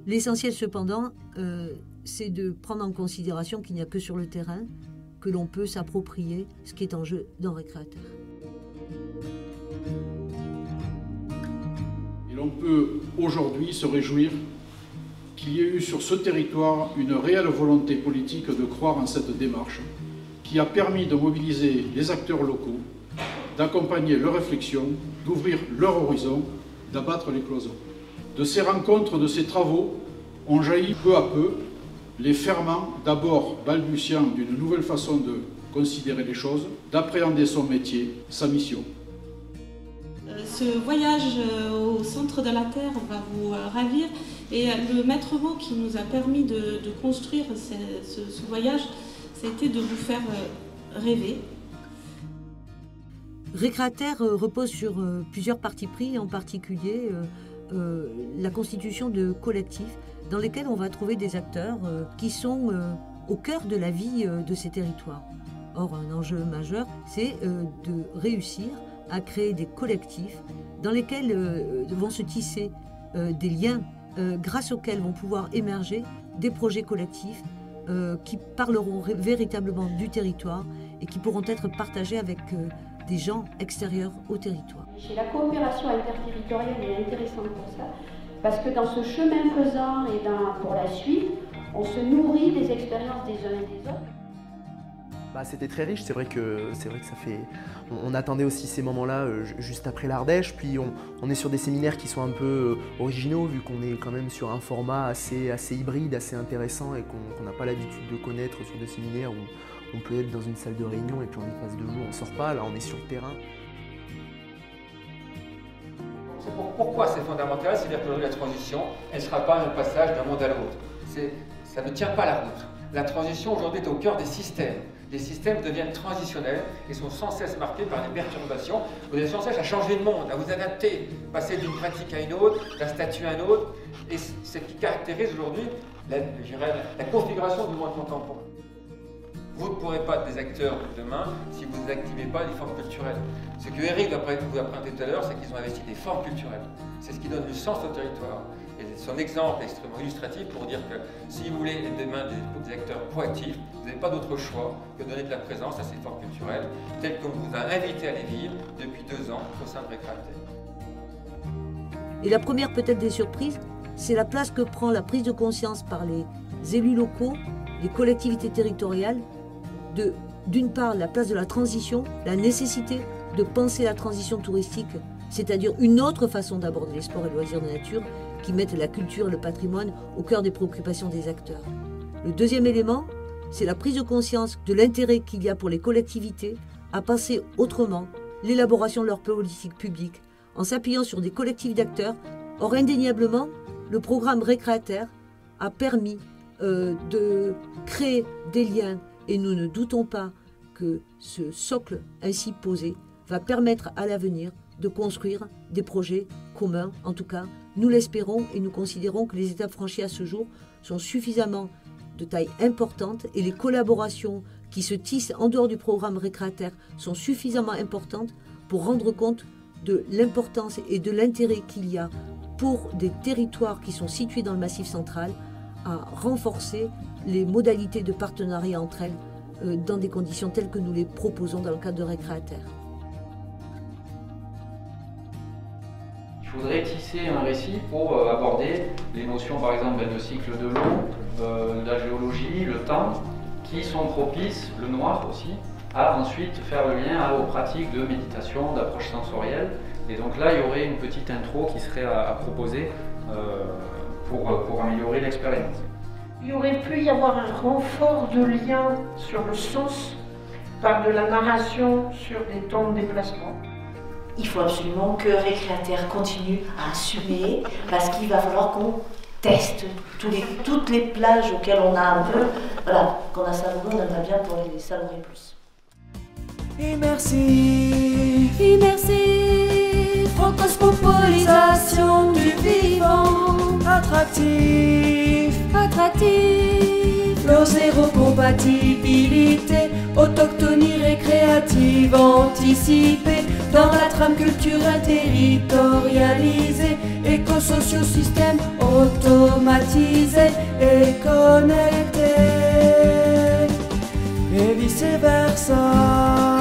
L'essentiel cependant, c'est de prendre en considération qu'il n'y a que sur le terrain que l'on peut s'approprier ce qui est en jeu dans Récréateur. Et l'on peut aujourd'hui se réjouir qu'il y ait eu sur ce territoire une réelle volonté politique de croire en cette démarche qui a permis de mobiliser les acteurs locaux, d'accompagner leurs réflexions, d'ouvrir leur horizon, d'abattre les cloisons. De ces rencontres, de ces travaux, ont jailli peu à peu les ferments, d'abord balbutiants d'une nouvelle façon de considérer les choses, d'appréhender son métier, sa mission. Ce voyage au centre de la Terre va vous ravir et le maître mot qui nous a permis de construire ce voyage, ça a été de vous faire rêver. Récréateur repose sur plusieurs partis pris, en particulier la constitution de collectifs dans lesquels on va trouver des acteurs qui sont au cœur de la vie de ces territoires. Or, un enjeu majeur, c'est de réussir à créer des collectifs dans lesquels vont se tisser des liens grâce auxquels vont pouvoir émerger des projets collectifs qui parleront véritablement du territoire et qui pourront être partagés avec des gens extérieurs au territoire. La coopération interterritoriale est intéressante pour ça, parce que dans ce chemin faisant et pour la suite, on se nourrit des expériences des uns et des autres. C'était très riche, c'est vrai que ça fait... On attendait aussi ces moments-là juste après l'Ardèche, puis on est sur des séminaires qui sont un peu originaux, vu qu'on est quand même sur un format assez hybride, assez intéressant, et qu'on n'a pas l'habitude de connaître sur des séminaires où on peut être dans une salle de réunion et puis on y passe 2 jours, on ne sort pas, là on est sur le terrain. Pourquoi c'est fondamental? C'est-à-dire que la transition, elle ne sera pas un passage d'un monde à l'autre. Ça ne tient pas la route. La transition aujourd'hui est au cœur des systèmes. Les systèmes deviennent transitionnels et sont sans cesse marqués par des perturbations. Vous avez sans cesse à changer de monde, à vous adapter, passer d'une pratique à une autre, d'un statut à un autre. Et c'est ce qui caractérise aujourd'hui la configuration du monde contemporain. Vous ne pourrez pas être des acteurs demain si vous n'activez pas les formes culturelles. Ce que Eric vous a présenté tout à l'heure, c'est qu'ils ont investi des formes culturelles. C'est ce qui donne du sens au territoire. Et son exemple est extrêmement illustratif pour dire que si vous voulez être demain des acteurs proactifs, vous n'avez pas d'autre choix que de donner de la présence à ces formes culturelles, telles qu'on vous a invité à les vivre depuis 2 ans au sein de Récréateur. Et la première peut-être des surprises, c'est la place que prend la prise de conscience par les élus locaux, les collectivités territoriales, d'une part la place de la transition, la nécessité de penser la transition touristique, c'est-à-dire une autre façon d'aborder les sports et loisirs de nature qui mettent la culture et le patrimoine au cœur des préoccupations des acteurs. Le deuxième élément, c'est la prise de conscience de l'intérêt qu'il y a pour les collectivités à penser autrement l'élaboration de leur politique publique en s'appuyant sur des collectifs d'acteurs. Or, indéniablement, le programme Récréateur a permis de créer des liens et nous ne doutons pas que ce socle ainsi posé va permettre à l'avenir de construire des projets communs. En tout cas, nous l'espérons et nous considérons que les étapes franchies à ce jour sont suffisamment de taille importante et les collaborations qui se tissent en dehors du programme Récréateur sont suffisamment importantes pour rendre compte de l'importance et de l'intérêt qu'il y a pour des territoires qui sont situés dans le Massif central à renforcer les modalités de partenariat entre elles dans des conditions telles que nous les proposons dans le cadre de Récréateur. Il faudrait tisser un récit pour aborder les notions par exemple de cycle de l'eau, de la géologie, le temps, qui sont propices, le noir aussi, à ensuite faire le lien aux pratiques de méditation, d'approche sensorielle. Et donc là, il y aurait une petite intro qui serait à proposer pour améliorer l'expérience. Il aurait pu y avoir un renfort de lien sur le sens par de la narration sur des temps de déplacement. Il faut absolument que Récréateur continue à assumer parce qu'il va falloir qu'on teste toutes les plages auxquelles on a un peu, voilà, qu'on a savouré, on aimerait bien pour les savourer plus. Et merci, francospopolisation du vivant, attractif, flow zéro compatibilité, autochtonie récréative anticipée, dans la trame culturelle territorialisée, éco-socio-système automatique. climatisé et connecté, et vice versa.